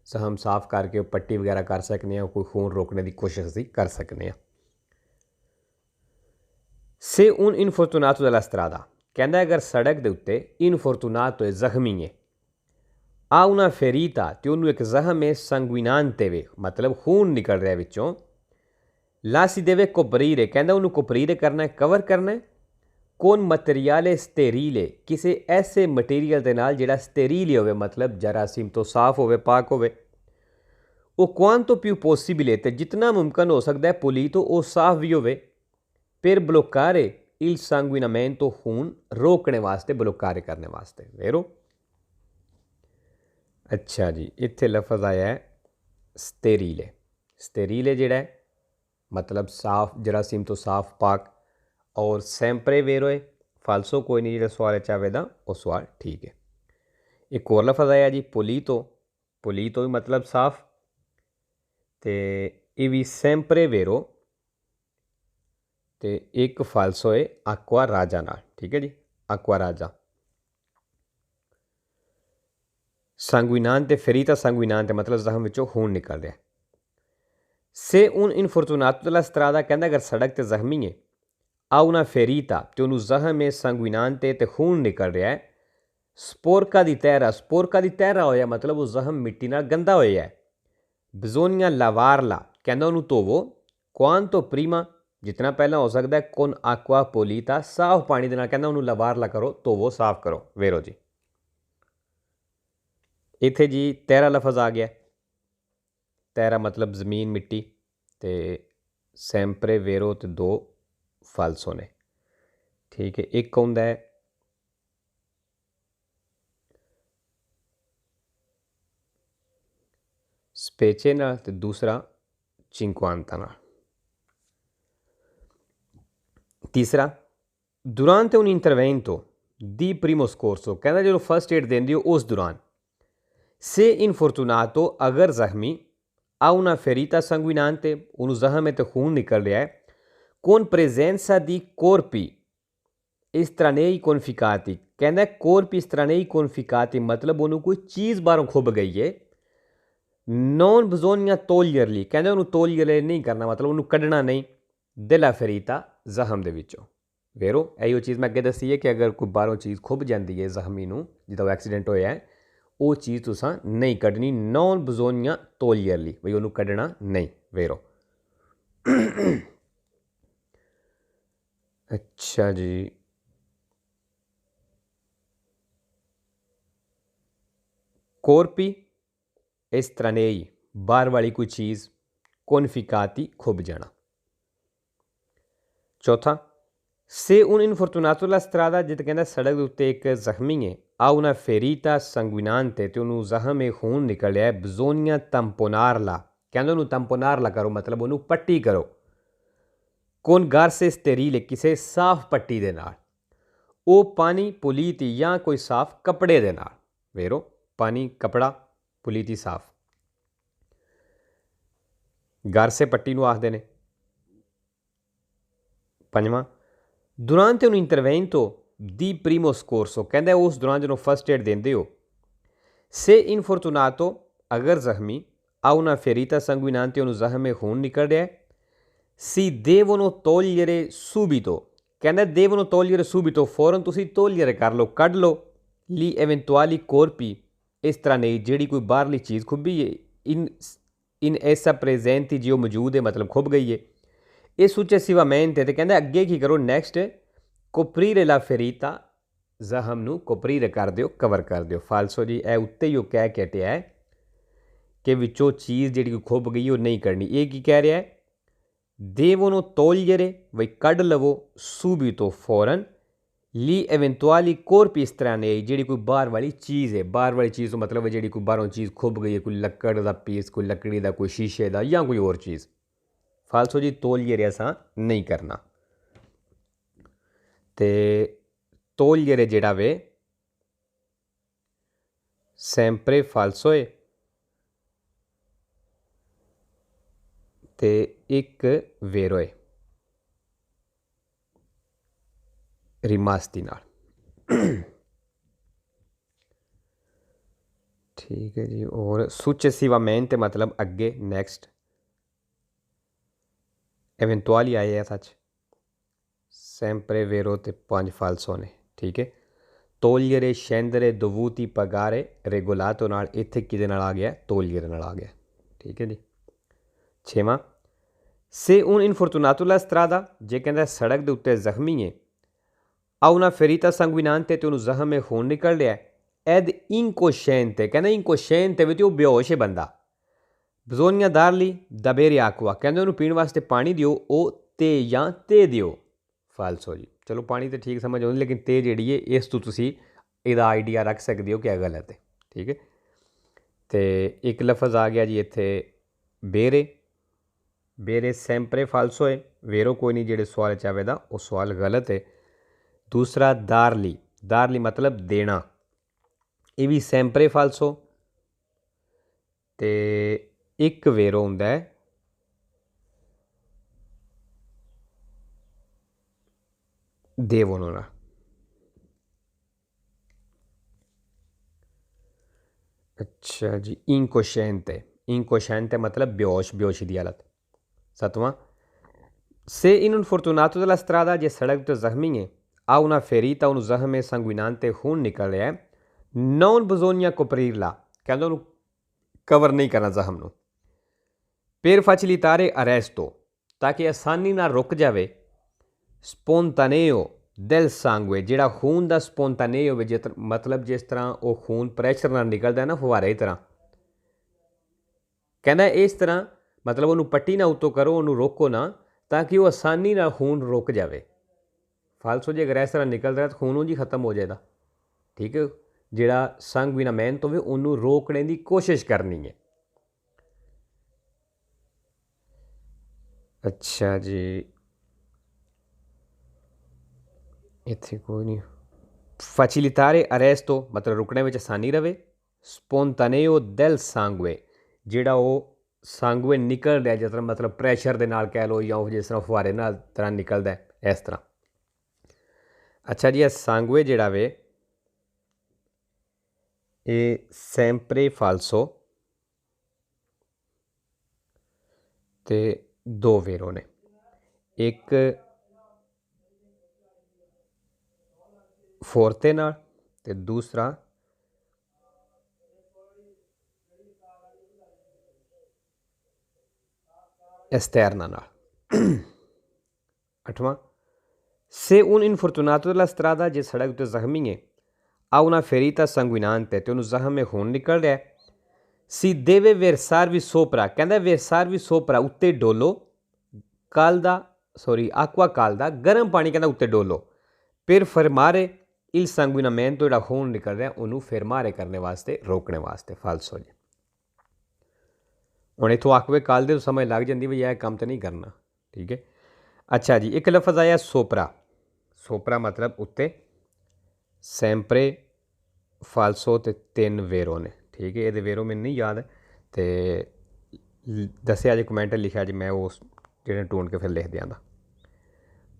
ਜ਼ਖਮ ਸਾਫ਼ ਕਰਕੇ ਪੱਟੀ ਵਗੈਰਾ ਕਰ ਸਕਦੇ ਹਾਂ, ਕੋਈ ਖੂਨ ਰੋਕਣੇ ਦੀ ਕੋਸ਼ਿਸ਼ ਅਸੀਂ ਕਰ ਸਕਦੇ ਹਾਂ। Se un infortunato della strada, ਕਹਿੰਦਾ ਅਗਰ ਸੜਕ ਦੇ ਉੱਤੇ ਇਨਫੋਰਟੂਨਾto ਹੈ ਜ਼ਖਮੀ ਹੈ ਆ ਉਹਨਾਂ ਫੇਰੀਤਾ ਤੇ ਉਹਨੂੰ ਇੱਕ ਜ਼ਖਮ ਹੈ ਸੰਗੁਇਨਾਂਤੇ ਵੇ ਮਤਲਬ ਖੂਨ ਨਿਕਲ ਰਿਹਾ ਵਿੱਚੋਂ ਲਾ si deve coprire ਕਹਿੰਦਾ ਉਹਨੂੰ ਕੋਪਰੀਰੇ ਕਰਨਾ ਹੈ ਕਵਰ ਕਰਨਾ ਹੈ con materiale sterile ਕਿਸੇ ਐਸੇ ਮਟੀਰੀਅਲ ਦੇ ਨਾਲ ਜਿਹੜਾ ਸਟੇਰੀਲ ਹੋਵੇ ਮਤਲਬ ਜਰਾਸੀਮ ਤੋਂ ਸਾਫ਼ ਹੋਵੇ ਪਾਕ ਹੋਵੇ ਉਹ quanto più possibile ਤੇ ਜਿਤਨਾ ਮੁਮਕਨ ਹੋ ਸਕਦਾ ਹੈ ਪੁਲੀਤੋ ਉਹ ਸਾਫ਼ ਵੀ ਹੋਵੇ per bloccare il sanguinamento ਖੂਨ ਰੋਕਣੇ ਵਾਸਤੇ ਬਲੋਕਾਰੇ ਕਰਨੇ ਵਾਸਤੇ ਵੇਰੋ ਅੱਛਾ ਜੀ ਇੱਥੇ ਲਫ਼ਜ਼ ਆਇਆ ਹੈ ਸਟੇਰੀਲੇ ਸਟੇਰੀਲੇ ਜਿਹੜਾ ਹੈ मतलब साफ जरासीम तो साफ पाक और सैंपरे वेरोए फालसो कोई नहीं जो सवाल चाहे दा वो सवाल ठीक है एक और लफज आया जी पुलीतो पुलीतो भी मतलब साफ तो ये भी सैंपरे वेरो तो एक फालसो है आक्वा राजा नाल ठीक है जी आक्वा राजा संगुइनान ते फेरीता संगुइनान ते मतलब जख्म विचों खून निकल रहा है से un infortunato della strada ਕਹਿੰਦਾ ਅਗਰ ਸੜਕ ਤੇ ਜ਼ਖਮੀ ਹੈ ਆ ਉਹਨਾਂ ਫੇਰੀਤਾ ਤੇ ਉਹਨੂੰ ਜ਼ਖਮ ਹੈ ਸੰਗੁਇਨਾਂਤੇ ਤੇ ਖੂਨ ਨਿਕਲ ਰਿਹਾ ਹੈ ਸਪੋਰਕਾ ਦੀ ਤਹਿਰਾ ਹੋਇਆ ਮਤਲਬ ਉਹ ਜ਼ਖਮ ਮਿੱਟੀ ਨਾਲ ਗੰਦਾ ਹੋਇਆ ਹੈ ਬਜ਼ੋਨੀਆ ਲਾਵਾਰਲਾ ਕਹਿੰਦਾ ਉਹਨੂੰ ਧੋਵੋ ਕੁਆਂਤੋ ਪ੍ਰੀਮਾ ਜਿਤਨਾ ਪਹਿਲਾਂ ਹੋ ਸਕਦਾ ਹੈ ਕੋਨ ਆਕਵਾ ਪੋਲੀਤਾ ਸਾਫ਼ ਪਾਣੀ ਦੇ ਨਾਲ ਕਹਿੰਦਾ ਉਹਨੂੰ ਲਾਵਾਰਲਾ ਕਰੋ ਧੋਵੋ ਸਾਫ਼ ਕਰੋ ਵੇਰੋ ਜੀ ਇੱਥੇ ਜੀ ਤਹਿਰਾ ਲਫ਼ਜ਼ ਆ ਗਿਆ ਤਹਿਰਾ ਮਤਲਬ ਜ਼ਮੀਨ ਮਿੱਟੀ ਤੇ ਸੈਂਪਰੇ ਵੇਰੋ ਤੇ ਦੋ ਫਾਲਸੋ ਨੇ ਠੀਕ ਹੈ ਇੱਕ ਹੁੰਦਾ ਹੈ ਸਪੇਚੇ ਨਾਲ ਤੇ ਦੂਸਰਾ ਚਿੰਕਵਾਂਤਾ ਨਾਲ ਤੀਸਰਾ durante un intervento di primo scorso ਕਹਿੰਦਾ ਜਦੋਂ ਫਸਟ ਏਡ ਦਿੰਦੇ ਹੋ ਉਸ ਦੌਰਾਨ se infortunato ਅਗਰ ਜ਼ਖਮੀ a una ferita sanguinante ਉਹਨੂੰ ਜ਼ਖਮ ਹੈ ਤੇ ਖੂਨ ਨਿਕਲ ਰਿਹਾ ਹੈ con presenza di corpi estranei conficcati ਕਹਿੰਦਾ corpi estranei conficcati ਮਤਲਬ ਉਹਨੂੰ ਕੋਈ ਚੀਜ਼ ਬਾਹਰੋਂ ਖੁੱਭ ਗਈ ਹੈ non bisogna toglierli ਕਹਿੰਦਾ ਉਹਨੂੰ togliere ਨਹੀਂ ਕਰਨਾ ਮਤਲਬ ਉਹਨੂੰ ਕੱਢਣਾ ਨਹੀਂ della ferita ਜ਼ਖਮ ਦੇ ਵਿੱਚੋਂ ਵੇਰੋ ਇਹੋ ਚੀਜ਼ ਮੈਂ ਅੱਗੇ ਦੱਸੀ ਹੈ ਕਿ ਅਗਰ ਕੋਈ ਬਾਹਰੋਂ ਚੀਜ਼ ਖੁੱਭ ਜਾਂਦੀ ਹੈ ਜ਼ਖਮੀ ਨੂੰ ਜਿੱਦਾਂ ਐਕਸੀਡੈਂਟ ਹੋਇਆ ਹੈ ਉਹ ਚੀਜ਼ ਤੁਸਾਂ ਨਹੀਂ ਕੱਢਣੀ ਨੌਨ ਬਜ਼ੋਨੀਆਂ ਤੋਲੀਅਰਲੀ ਬਈ ਉਹਨੂੰ ਕੱਢਣਾ ਨਹੀਂ ਵੇਰੋ ਅੱਛਾ ਜੀ ਕੋਰਪੀ estranei ਬਾਹਰ ਵਾਲੀ ਕੋਈ ਚੀਜ਼ conficcati ਖੁੱਭ ਜਾਣਾ ਚੌਥਾ se un infortunato della strada ਜਿੱਤ ਕਹਿੰਦਾ ਸੜਕ ਦੇ ਉੱਤੇ ਇੱਕ ਜ਼ਖਮੀ ਹੈ ਆ una ferita sanguinante ਤੇ ਉਹਨੂੰ ਜ਼ਖਮ ਹੈ ਖੂਨ ਨਿਕਲਿਆ ਹੈ bisogna tamponarla ਕਹਿੰਦਾ ਉਹਨੂੰ tamponarla ਕਰੋ ਮਤਲਬ ਉਹਨੂੰ ਪੱਟੀ ਕਰੋ con garse sterile ਕਿਸੇ ਸਾਫ਼ ਪੱਟੀ ਦੇ ਨਾਲ ਉਹ ਪਾਣੀ ਪੁਲੀਤੀ ਜਾਂ ਕੋਈ ਸਾਫ਼ ਕੱਪੜੇ ਦੇ ਨਾਲ ਵੇਰੋ ਪਾਣੀ ਕਪੜਾ ਪੁਲੀਤੀ ਸਾਫ਼ ਗਾਰਸੇ ਪੱਟੀ ਨੂੰ ਆਖਦੇ ਨੇ ਪੰਜਵਾਂ durante un intervento di primo scorso ਕਹਿੰਦਾ ਉਸ ਦੌਰਾਨ ਜਦੋਂ ਫਸਟ ਏਡ ਦਿੰਦੇ ਹੋ se infortunato ਅਗਰ ਜ਼ਖਮੀ a una ferita sanguinante ਉਹਨੂੰ ਜ਼ਖਮ ਹੈ ਖੂਨ ਨਿਕਲ ਰਿਹਾ ਹੈ si devono togliere subito ਕਹਿੰਦਾ devono togliere subito ਫੌਰਨ ਤੁਸੀਂ togliere ਕਰ ਲਓ ਕੱਢ ਲਓ li eventuali corpi estranei ਜਿਹੜੀ ਕੋਈ ਬਾਹਰਲੀ ਚੀਜ਼ ਖੁੱਭੀ ਹੈ in essa presenti ਜੋ ਮੌਜੂਦ ਹੈ ਮਤਲਬ ਖੁੱਭ ਗਈ ਹੈ ਇਹ successivamente ਤੇ ਕਹਿੰਦਾ ਅੱਗੇ ਕੀ ਕਰੋ ਨੈਕਸਟ ਕੋਪਰੀਰੇ ਲਾ ਫੇਰੀਤਾ ਜ਼ਖਮ ਨੂੰ ਕੋਪਰੀਰੇ ਕਰ ਦਿਓ ਕਵਰ ਕਰ ਦਿਓ ਫਾਲਸੋ ਜੀ ਇਹ ਉੱਤੇ ਹੀ ਉਹ ਕਹਿ ਕੇ ਹਟਿਆ ਹੈ ਕਿ ਵਿੱਚੋਂ ਚੀਜ਼ ਜਿਹੜੀ ਖੁੱਭ ਗਈ ਉਹ ਨਹੀਂ ਕਰਨੀ ਇਹ ਕੀ ਕਹਿ ਰਿਹਾ ਹੈ devono togliere ਬਈ ਕੱਢ ਲਵੋ subito ਫੌਰਨ li eventuali corpi estranei ਜਿਹੜੀ ਕੋਈ ਬਾਹਰ ਵਾਲੀ ਚੀਜ਼ ਹੈ ਬਾਹਰ ਵਾਲੀ ਚੀਜ਼ ਤੋਂ ਮਤਲਬ ਜਿਹੜੀ ਕੋਈ ਬਾਹਰੋਂ ਚੀਜ਼ ਖੁੱਭ ਗਈ ਹੈ ਕੋਈ ਲੱਕੜ ਦਾ ਪੀਸ ਕੋਈ ਲੱਕੜੀ ਦਾ ਕੋਈ ਸ਼ੀਸ਼ੇ ਦਾ ਜਾਂ ਕੋਈ ਹੋਰ ਚੀਜ਼ ਫਾਲਸੋ ਜੀ ਤੋਲੀਅਰੇ ਅਸਾਂ ਨਹੀਂ ਕਰਨਾ ਤੇ ਤੋਲੀਅਰੇ ਜਿਹੜਾ ਵੇ ਸੈਂਪਰੇ ਫਾਲਸੋ ਹੈ ਤੇ ਇੱਕ ਵੇਰੋ ਹੈ ਰਿਮਾਸਤੀ ਨਾਲ ਠੀਕ ਹੈ ਜੀ ਔਰ successivamente मतलब ਅੱਗੇ ਨੈਕਸਟ eventuali ਆਏ ਆ ਸੱਚ sempre vero ਤੇ 5 ਫਾਲਸੋ ਨੇ। ਠੀਕ ਹੈ। togliere scendere dovuti pagare regolato ਨਾਲ ਇੱਥੇ ਕਿਹਦੇ ਨਾਲ ਆ ਗਿਆ? togliere ਨਾਲ ਆ ਗਿਆ। ਠੀਕ ਹੈ ਜੀ। 6ਵਾਂ se un infortunato la strada, ਜੇ ਕਹਿੰਦਾ ਸੜਕ ਦੇ ਉੱਤੇ ਜ਼ਖਮੀ ਹੈ, ਆ una ferita sanguinante ਤੇ ਉਹਨੂੰ ਜ਼ਖਮ ਹੈ, ਖੂਨ ਨਿਕਲ ਰਿਹਾ, ed incosciente, ਕਹਿੰਦਾ incosciente ਵੀ ਤੇ ਉਹ ਬੇਹੋਸ਼ ਹੈ ਬੰਦਾ। bisogna dargli da bere acqua, ਕਹਿੰਦੇ ਉਹਨੂੰ ਪੀਣ ਵਾਸਤੇ ਪਾਣੀ ਦਿਓ, ਉਹ ਤੇ ਜਾਂ ਤੇ ਦਿਓ। ਫਾਲਸੋ ਜੀ। ਚਲੋ ਪਾਣੀ ਤਾਂ ਠੀਕ ਸਮਝ ਆਉਂਦੀ, ਲੇਕਿਨ ਤੇ ਜਿਹੜੀ ਹੈ ਇਸ ਤੋਂ ਤੁਸੀਂ ਇਹਦਾ ਆਈਡੀਆ ਰੱਖ ਸਕਦੇ ਹੋ ਕਿ ਇਹ ਗਲਤ ਹੈ। ਠੀਕ ਹੈ। ਅਤੇ ਇੱਕ ਲਫ਼ਜ਼ ਆ ਗਿਆ ਜੀ ਇੱਥੇ ਬੇਰੇ। ਬੇਰੇ ਸੈਂਪਰੇ ਫਾਲਸੋ ਹੈ, ਵੇਰੋ ਕੋਈ ਨਹੀਂ ਜਿਹੜੇ ਸਵਾਲ 'ਚ ਆਵੇਗਾ ਉਹ ਸਵਾਲ ਗਲਤ ਹੈ। ਦੂਸਰਾ ਦਾਰਲੀ, ਦਾਰਲੀ ਮਤਲਬ ਦੇਣਾ, ਇਹ ਵੀ ਸੈਂਪਰੇ ਫਾਲਸੋ। ਅਤੇ ਇੱਕ ਵੇਰੋ ਹੁੰਦਾ ਹੈ ਦੇਵੋਨੋ ਨਾਲ। ਅੱਛਾ ਜੀ। ਇਨਕੋਸ਼ੈਂਤੇ, ਇਨਕੋਸ਼ੈਂਤੇ ਮਤਲਬ ਬੇਹੋਸ਼, ਬੇਹੋਸ਼ੀ ਦੀ ਹਾਲਤ। 7ਵਾਂ se in un fortunato della strada, ਜੇ ਸੜਕ ਤੋਂ ਜ਼ਖਮੀ ਹੈ, ਆ una ferita, ਉਹਨੂੰ ਜ਼ਖਮ ਹੈ, sanguinante, ਖੂਨ ਨਿਕਲ ਰਿਹਾ ਹੈ, non bisogna coprirla, ਕਹਿੰਦਾ ਉਹਨੂੰ ਕਵਰ ਨਹੀਂ ਕਰਨਾ ਜ਼ਖਮ ਨੂੰ। per facilitare arresto, ਤਾਂ ਕਿ ਆਸਾਨੀ ਨਾਲ ਰੁਕ ਜਾਵੇ, spontaneo del sangue, ਜਿਹੜਾ ਖੂਨ ਦਾ spontaneo ਹੋਵੇ, ਮਤਲਬ ਜਿਸ ਤਰ੍ਹਾਂ ਉਹ ਖੂਨ ਪ੍ਰੈਸ਼ਰ ਨਾਲ ਨਿਕਲਦਾ ਨਾ ਫੁਹਾਰੇ ਤਰ੍ਹਾਂ, ਕਹਿੰਦਾ ਇਸ ਤਰ੍ਹਾਂ ਮਤਲਬ ਉਹਨੂੰ ਪੱਟੀ ਨਾ ਉੱਤੋਂ ਕਰੋ, ਉਹਨੂੰ ਰੋਕੋ ਨਾ, ਤਾਂ ਕਿ ਉਹ ਆਸਾਨੀ ਨਾਲ ਖੂਨ ਰੁਕ ਜਾਵੇ। ਫਾਲਸੋ ਜੇ ਅਗਰ ਇਸ ਤਰ੍ਹਾਂ ਨਿਕਲਦਾ ਤਾਂ ਖੂਨ ਉਂਝ ਹੀ ਖਤਮ ਹੋ ਜਾਏਗਾ। ਠੀਕ ਹੈ। ਜਿਹੜਾ ਸੰਗਵਿਨਾਮੈਂਟ ਹੋਵੇ ਉਹਨੂੰ ਰੋਕਣੇ ਦੀ ਕੋਸ਼ਿਸ਼ ਕਰਨੀ ਹੈ। ਅੱਛਾ ਜੀ। ਇੱਥੇ ਕੋਈ ਨਹੀਂ। facilitare arresto ਮਤਲਬ ਰੁਕਣੇ ਵਿੱਚ ਆਸਾਨੀ ਰਵੇ। spontaneo del sangue, ਜਿਹੜਾ ਉਹ ਸੰਗਵੇ ਨਿਕਲ ਰਿਹਾ ਜਿਸ ਤਰ੍ਹਾਂ ਮਤਲਬ ਪ੍ਰੈਸ਼ਰ ਦੇ ਨਾਲ ਕਹਿ ਲਓ, ਜਾਂ ਉਹ ਜਿਸ ਤਰ੍ਹਾਂ ਫੁਹਾਰੇ ਨਾਲ ਤਰ੍ਹਾਂ ਨਿਕਲਦਾ ਇਸ ਤਰ੍ਹਾਂ। ਅੱਛਾ ਜੀ। ਇਹ ਸੰਗਵੇ ਜਿਹੜਾ ਵੇ ਇਹ ਸੈਂਪਰੇ ਫਾਲਸੋ ਅਤੇ ਦੋ ਵੇਰੋ ਨੇ। ਇੱਕ ਫੋਰਤੇ ਨਾਲ ਅਤੇ ਦੂਸਰਾ ਐਸਟੈਰਨਾ ਨਾਲ। 8ਵਾਂ se un infortunato della strada, ਜੇ ਸੜਕ ਉੱਤੇ ਜ਼ਖਮੀ ਹੈ, ਆ una ferita sanguinante, ਤੇ ਉਹਨੂੰ ਜ਼ਖਮ ਹੈ, ਖੂਨ ਨਿਕਲ ਰਿਹਾ, si deve versarvi sopra, ਕਹਿੰਦਾ versarvi sopra ਉੱਤੇ ਡੋਲੋ, acqua calda, ਗਰਮ ਪਾਣੀ ਕਹਿੰਦਾ ਉੱਤੇ Dolo, per fermare il sanguinamento, ਜਿਹੜਾ ਖੂਨ ਨਿਕਲ ਰਿਹਾ ਉਹਨੂੰ fermare ਕਰਨੇ ਵਾਸਤੇ, ਰੋਕਣੇ ਵਾਸਤੇ। ਫਾਲਸੋ ਜੀ। ਹੁਣ ਇੱਥੋਂ ਆਕਵੇ ਕਾਲਦੇ ਤੋਂ ਸਮਝ ਲੱਗ ਜਾਂਦੀ ਵੀ ਇਹ ਕੰਮ ਤਾਂ ਨਹੀਂ ਕਰਨਾ। ਠੀਕ ਹੈ। ਅੱਛਾ ਜੀ। ਇੱਕ ਲਫ਼ਜ਼ ਆਇਆ ਸੋਪਰਾ। ਸੋਪਰਾ ਮਤਲਬ ਉੱਤੇ। ਸੈਂਪਰੇ ਫਾਲਸੋ ਅਤੇ 3 ਵੇਰੋ ਨੇ। ਠੀਕ ਹੈ। ਇਹਦੇ ਵੇਰੋ ਮੈਨੂੰ ਨਹੀਂ ਯਾਦ ਅਤੇ ਦੱਸਿਆ ਜੇ ਕਮੈਂਟ ਲਿਖਿਆ ਜੀ, ਮੈਂ ਉਸ ਜਿਹੜੇ ਢੂੰਡ ਕੇ ਫਿਰ ਲਿਖ ਦਿਆਂਗਾ।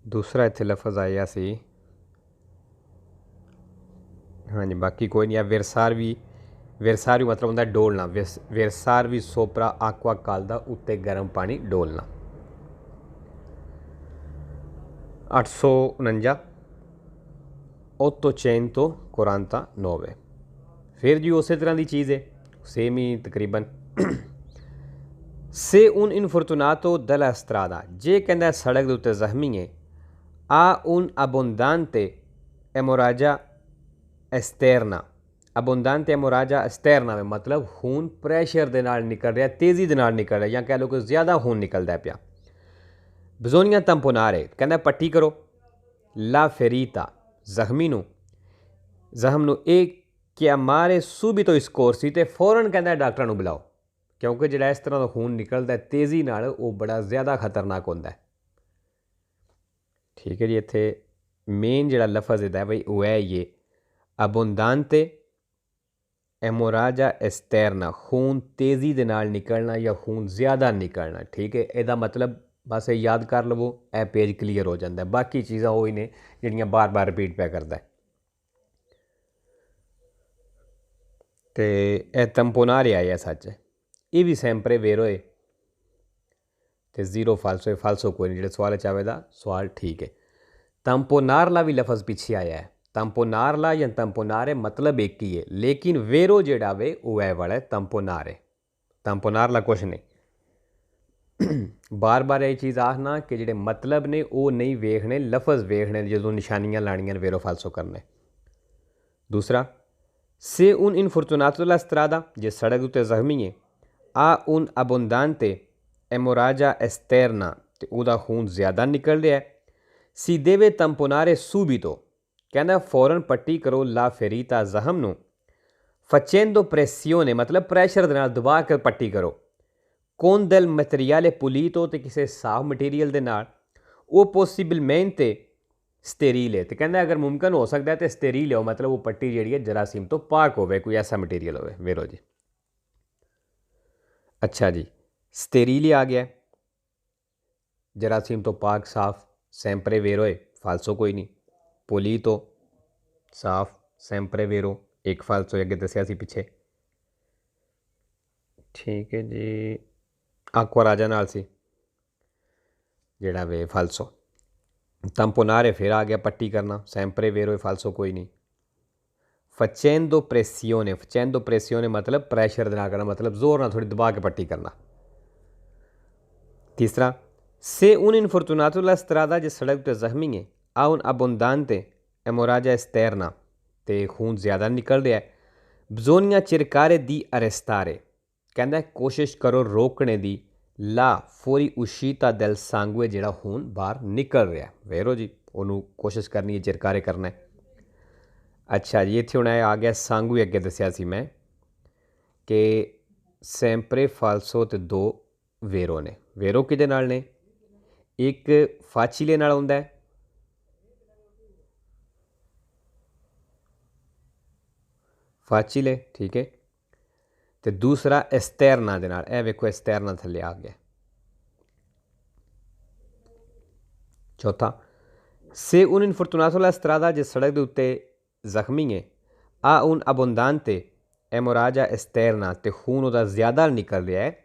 ਦੂਸਰਾ ਇੱਥੇ ਲਫ਼ਜ਼ ਆਇਆ ਸੀ, ਹਾਂਜੀ ਬਾਕੀ ਕੋਈ ਨਹੀਂ ਆ। ਵਿਰਸਾਰਵੀ ਮਤਲਬ ਹੁੰਦਾ ਡੋਲਣਾ। ਵਿਰਸਾਰਵੀ ਸੋਪਰਾ ਆਕਵਾ ਕਾਲਦਾ, ਉੱਤੇ ਗਰਮ ਪਾਣੀ ਡੋਲਣਾ। 849 849। ਫਿਰ ਜੀ ਉਸੇ ਤਰ੍ਹਾਂ ਦੀ ਚੀਜ਼ ਹੈ, ਸੇਮ ਹੀ ਤਕਰੀਬਨ। se un infortunato della strada, ਜੇ ਕਹਿੰਦਾ ਸੜਕ ਦੇ ਉੱਤੇ ਜ਼ਖਮੀ ਹੈ, ਆ un abbondante emorragia esterna, abbondante emorragia esterna ਵੇ ਮਤਲਬ ਖੂਨ ਪ੍ਰੈਸ਼ਰ ਦੇ ਨਾਲ ਨਿਕਲ ਰਿਹਾ, ਤੇਜ਼ੀ ਦੇ ਨਾਲ ਨਿਕਲ ਰਿਹਾ, ਜਾਂ ਕਹਿ ਲਓ ਕਿ ਜ਼ਿਆਦਾ ਖੂਨ ਨਿਕਲਦਾ ਪਿਆ। bisogna tamponare, ਕਹਿੰਦਾ ਪੱਟੀ ਕਰੋ, la ferita, ਜ਼ਖਮ ਨੂੰ, ਇਹ chiamare subito i soccorsi, ਤੇ ਫੌਰਨ ਕਹਿੰਦਾ ਡਾਕਟਰਾਂ ਨੂੰ ਬੁਲਾਓ, ਕਿਉਂਕਿ ਜਿਹੜਾ ਇਸ ਤਰ੍ਹਾਂ ਦਾ ਖੂਨ ਨਿਕਲਦਾ ਤੇਜ਼ੀ ਨਾਲ ਉਹ ਬੜਾ ਜ਼ਿਆਦਾ ਖਤਰਨਾਕ ਹੁੰਦਾ। ਠੀਕ ਹੈ ਜੀ। ਇੱਥੇ ਮੇਨ ਜਿਹੜਾ ਲਫ਼ਜ਼ ਇਹਦਾ ਬਈ ਉਹ ਹੈ ਇਹ abbondante emorragia esterna, ਖੂਨ ਤੇਜ਼ੀ ਦੇ ਨਾਲ ਨਿਕਲਣਾ ਜਾਂ ਖੂਨ ਜ਼ਿਆਦਾ ਨਿਕਲਣਾ। ਠੀਕ ਹੈ। ਇਹਦਾ ਮਤਲਬ ਬਸ ਇਹ ਯਾਦ ਕਰ ਲਵੋ, ਇਹ ਪੇਜ ਕਲੀਅਰ ਹੋ ਜਾਂਦਾ। ਬਾਕੀ ਚੀਜ਼ਾਂ ਉਹ ਹੀ ਨੇ ਜਿਹੜੀਆਂ ਬਾਰ-ਬਾਰ ਰਿਪੀਟ ਪਿਆ ਕਰਦਾ। ਅਤੇ ਇਹ ਤੰਪੋਨਾਰੇ ਆਏ ਆ ਸੱਚ, ਇਹ ਵੀ ਸੈਂਪਰੇ ਵੇਰੋ ਹੈ ਅਤੇ 0 ਫਾਲਸੋ ਹੈ। ਫਾਲਸੋ ਕੋਈ ਨਹੀਂ, ਜਿਹੜੇ ਸਵਾਲ 'ਚ ਆਵੇਗਾ ਸਵਾਲ ਠੀਕ ਹੈ। तंपोनारला भी लफज पीछे आया है। तंपोनारला या तंपोनारे मतलब एक ही है, लेकिन वेरो जेड़ा वे वो है वाला तंपोनारे। तंपोनारला कुछ नहीं। बार बार ये चीज़ आखना कि जेडे मतलब ने वो नहीं वेखने, लफज वेखने जो निशानियां लानियां वेरो फालसो करने। दूसरा, से उन इनफॉर्चुनातो ला स्ट्रादा जे सड़क उत्ते जख्मी है, आ उन अबोंदांते एमोराजा एस्терna ते ਉਹਦਾ खून ज़्यादा निकल रहा है। सी देवे तंपोनारे सूबितो, कहना फौरन पट्टी करो ला फेरीता जहम नू, फचेंदो प्रेसियोने मतलब प्रैशर दे नाल दबा के पट्टी करो, कौन दल मटेरियाले पुलीतो ते किसी साफ मटीरियल दे नाल, वो पॉसिबलमेंटे स्टेरील है। तो कहना अगर मुमकिन हो सकता है तो स्टेरील हो, मतलब वो पट्टी जी है जरासीम तो पाक हो, कोई ऐसा मटीरियल हो वेरो जी। अच्छा जी, स्टेरील आ गया, जरासीम तो पाक साफ, सैंपरे वेरोए फालसो कोई नहीं, पोली तो साफ सैंपरे वेरो एक फालसो अगे दसिया सी पिछे। ठीक है जी, आक्वा राजा नाल सी जेड़ा वे फालसो। तंपोनारे फिर आ गया पट्टी करना, सैंपरे वेरो फालसो कोई नहीं। फचेंदो प्रेसियोने मतलब प्रैशर देना करना, मतलब जोर ना थोड़ी दबा के पट्टी करना। तीसरा, से उन इनफॉर्चुनातो ला स्ट्रादा जे सड़क पर जख्मी है, आ उन अबोंदांते एमोराजा एस्терna ते खून ज़्यादा निकल रहा है, बजोनिया चिरकारे दी अरेस्तारे, कहना कोशिश करो रोकने दी ला फौरी उशीता दिल सांगुए जेड़ा खून बाहर निकल रहा है वेरो जी, उन्होंने कोशिश करनी है चिरकारे करना है। अच्छा जी, इतने हूँ आ गया सांगुए अगे दसिया सी मैं कि सैंपरे फालसो ते दो वेरो ने। वेरो किदे नाल ने, एक फाचीले नाल हुंदा है, फाचीले ठीक है, तो दूसरा एस्терna दे नाल, ए वेखो एस्терna थल्ले आ गया। चौथा, से उन इनफॉर्चुनातो ला स्ट्रादा जे सड़क दे उत्ते जख्मी है, आ उन अबोंदांते एमोराजा एस्терna ते खून उहदा ज़्यादा निकल रहा है,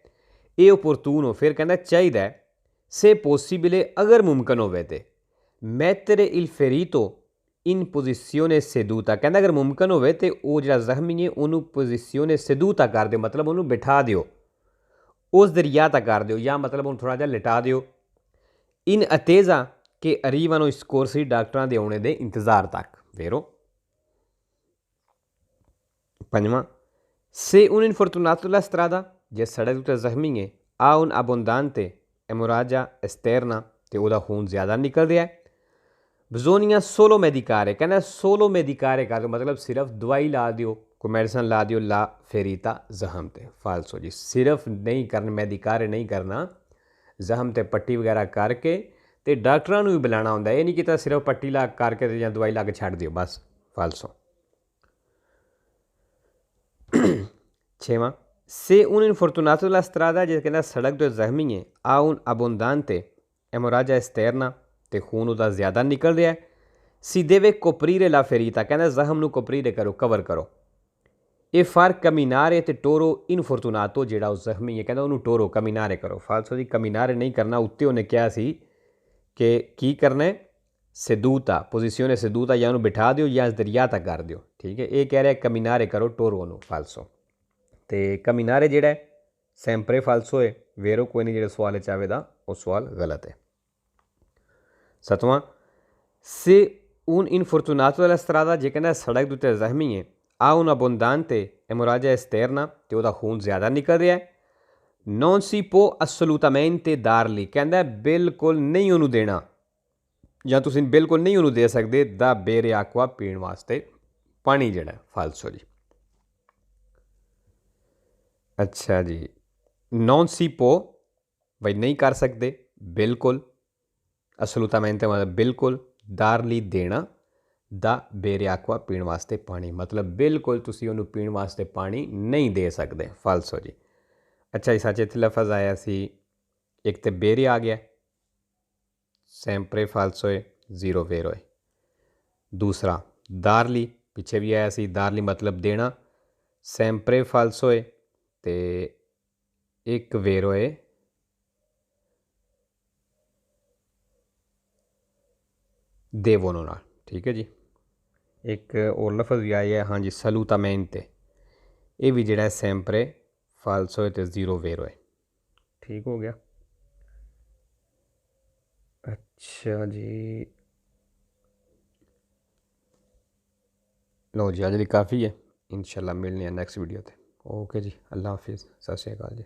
ये ओपोर्टूनो फिर कहना चाहिए से पॉसिबले अगर मुमकिन होवे ते मैtere il ferito in posizione seduta, कहना अगर मुमकिन होवे ते वो जो जख्मी है उन्होंने पोजिशिone seduta कर दो, मतलब उन्होंने बिठा दियो, उस दरिया तक कर दो, या मतलब उन्होंने थोड़ा जा लिटा दियो। इन अतेजा के अरीवानो स्कोरसी डॉक्टर के आने के इंतजार तक वेरो। पंजवां, से उन इनफॉर्चुनातो ला स्ट्रादा जे सड़क उत्ते जख्मी है, आ उन अबोंदांते एमोराजा एस्терna ते ਉਹਦਾ खून ज़्यादा निकल रहा है, बजोनिया सोलो मेडिकारे, कहना सोलो मेडिकारे कर दो, मतलब सिर्फ दवाई ला दियो, कोई मेडिसिन ला दियो ला फेरीता जहम ते फालसो जी, सिर्फ नहीं करना मेडिकारे नहीं करना, जहम ते पट्टी वगैरह करके तो डॉक्टरों भी बुलाना होंदा, ये नहीं कि सिर्फ पट्टी ला करके या दवाई ला के छड़ दियो बस, फालसो। छेवां, से उन इनफॉर्चुनातो ला स्ट्रादा जे कहना सड़क तो जख्मी है, आ उन अबोंदांते एमोराजा एस्терna ते खून उहदा ज़्यादा निकल रहा है, सी देवे कोपरीरे ला फेरीता, कहना जख्म नू कोपरीरे करो, कवर करो। ये फर्क कमीनारे ते टोरो इनफॉर्चुनातो जेड़ा उस जख्मी है, कहना उन्होंने टोरो कमीनारे करो, फालसो जी कमीनारे नहीं करना, उत्ते उन्हें क्या सी कि की करना है सेदूता, पोजिशिone सेदूता, या उन्होंने बिठा दियो या इस दरिया तक कर दियो, ठीक है। ये कह रहा है कमीनारे करो टोरो नू फालसो, तो कमीनारे जेड़ा है सैंपरे फालसो है वेरो कोई नहीं, जो सवाल चाहे दा वो सवाल गलत है। सतवां, से उन इनफॉर्चुनातो ला स्ट्रादा जे कहना सड़क उत्ते जख्मी है, आ उन अबोंदांते एमोराजा एस्терna ते ਉਹਦਾ खून ज़्यादा निकल रहा है, non si può assolutamente darli, कहना बिल्कुल नहीं उन्होंने देना, या तुम बिल्कुल नहीं उन्होंने दे सकते दा बेरे आक्वा पीण वास्ते पानी जेड़ा फालसो जी। अच्छा जी, नॉन सी पो भाई नहीं कर सकते बिल्कुल, असलूतामेंटे मतलब बिल्कुल, दारली देना, दा बेरे आक्वा पीण वास्ते पानी, मतलब बिल्कुल तुसी उन्होंने पीण वास्ते पानी नहीं दे सकते फालसो जी। अच्छा जी, सच इतने लफज आया सी, एक तो बेरे आ गया सैंपरे फालसोए जीरो वेरोए, दूसरा दारली पिछे भी आया सी, दारली मतलब देना, सैंपरे फालसोए ते एक वेरोए ਦੇਵੋ ਨਾਲ। ਠੀਕ ਹੈ ਜੀ। ਇੱਕ ਹੋਰ ਲਫ਼ਜ਼ ਵੀ ਆਇਆ ਹੈ ਹਾਂਜੀ ਸਲੂਟਾਮੈਂਟੇ, ਇਹ ਵੀ ਜਿਹੜਾ ਸੈਂਪਰੇ ਫਾਲਸੋ ਅਤੇ ਜ਼ੀਰੋ ਵੇਰੋ ਹੈ। ਠੀਕ ਹੋ ਗਿਆ। ਅੱਛਾ ਜੀ, ਲਓ ਜੀ ਅੱਜ ਲਈ ਕਾफ़ੀ ਹੈ। ਇੰਸ਼ਾਅੱਲਾ ਮਿਲਨੇ ਆ ਨੈਕਸਟ ਵੀਡੀਓ 'ਤੇ। ਓਕੇ ਜੀ, ਅੱਲਾ ਹਾਫਿज़, ਸਤਿ ਸ਼੍ਰੀ ਅਕਾਲ ਜੀ।